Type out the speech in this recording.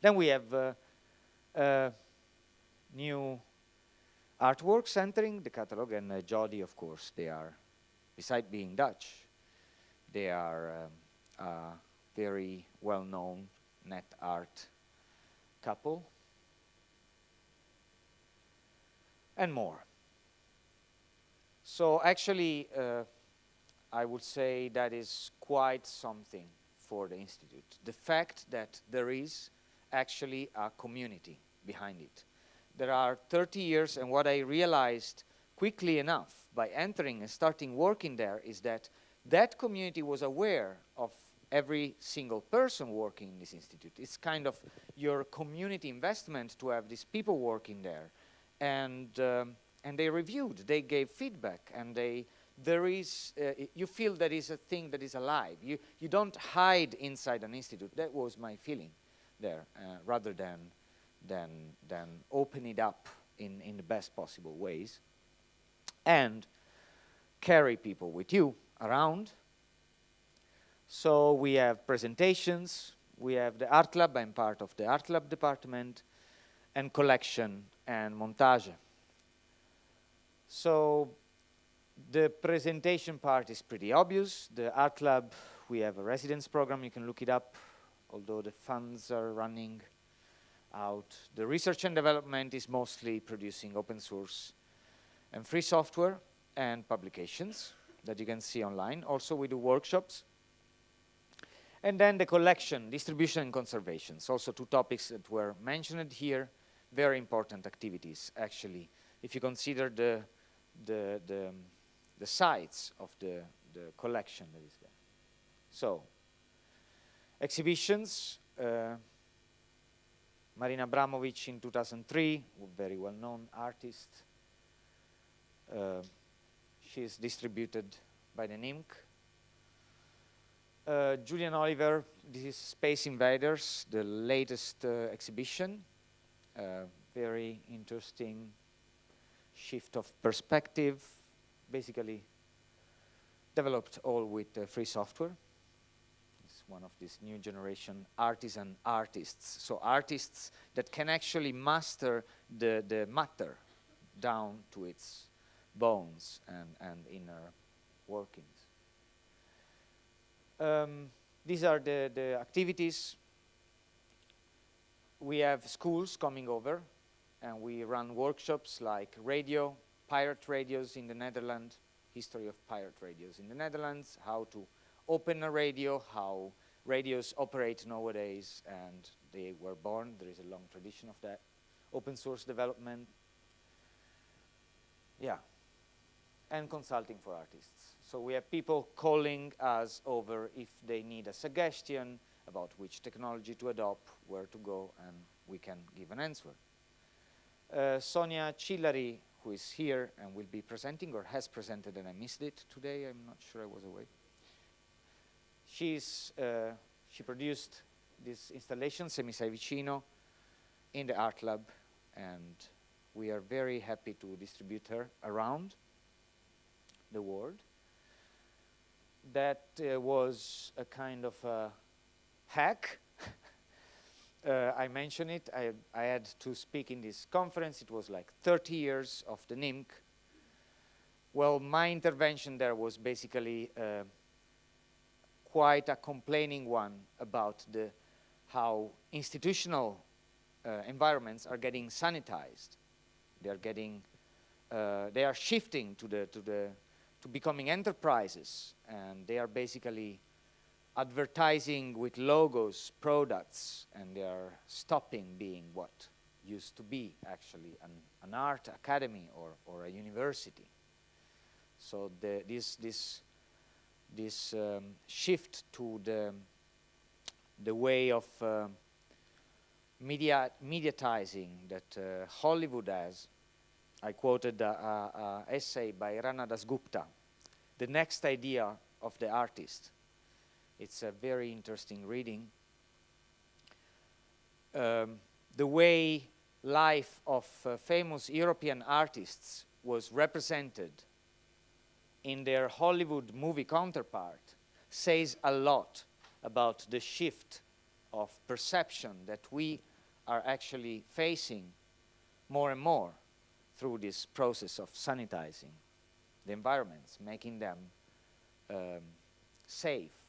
Then we have new artworks entering the catalog, and Jody, of course, they are, besides being Dutch, they are a very well-known net art couple, and more. So actually, I would say that is quite something for the Institute. The fact that there is actually a community behind it. There are 30 years, and what I realized quickly enough by entering and starting working there is that that community was aware of every single person working in this institute. It's kind of your community investment to have these people working there. And they reviewed, they gave feedback, and you feel that is a thing that is alive. You don't hide inside an institute. That was my feeling there, rather than open it up in the best possible ways and carry people with you around. So we have presentations, we have the art lab, I'm part of the art lab department, and collection and montage. So the presentation part is pretty obvious. The art lab, we have a residence program, you can look it up, although the funds are running out. The research and development is mostly producing open source and free software and publications that you can see online. Also, we do workshops. And then the collection, distribution, and conservation. So also two topics that were mentioned here, very important activities, actually. If you consider the size of the collection that is there. So, exhibitions, Marina Abramovic in 2003, a very well-known artist. She's distributed by the NIMC. Julian Oliver, this is Space Invaders, the latest exhibition. Very interesting shift of perspective, basically developed all with free software. It's one of these new generation artisan artists. So artists that can actually master the matter down to its bones and inner workings. These are the activities. We have schools coming over, and we run workshops like radio, pirate radios in the Netherlands, history of pirate radios in the Netherlands, how to open a radio, how radios operate nowadays, and they were born. There is a long tradition of that. Open source development. Yeah. And consulting for artists. So we have people calling us over if they need a suggestion about which technology to adopt, where to go, and we can give an answer. Sonia Cillari, who is here and will be presenting, or has presented and I missed it today, I'm not sure I was away. She produced this installation, Se mi sei vicino, in the art lab, and we are very happy to distribute her around the world. That was a kind of a hack. I mentioned it. I had to speak in this conference. It was like 30 years of the NIMC. Well, my intervention there was basically quite a complaining one about how institutional environments are getting sanitized. They are shifting to becoming enterprises, and they are basically advertising with logos, products, and they are stopping being what used to be actually an art academy or a university. So this shift to the way of mediatizing that Hollywood has. I quoted an essay by Rana Dasgupta, The Next Idea of the Artist. It's a very interesting reading. The way life of famous European artists was represented in their Hollywood movie counterpart says a lot about the shift of perception that we are actually facing more and more through this process of sanitizing the environments, making them safe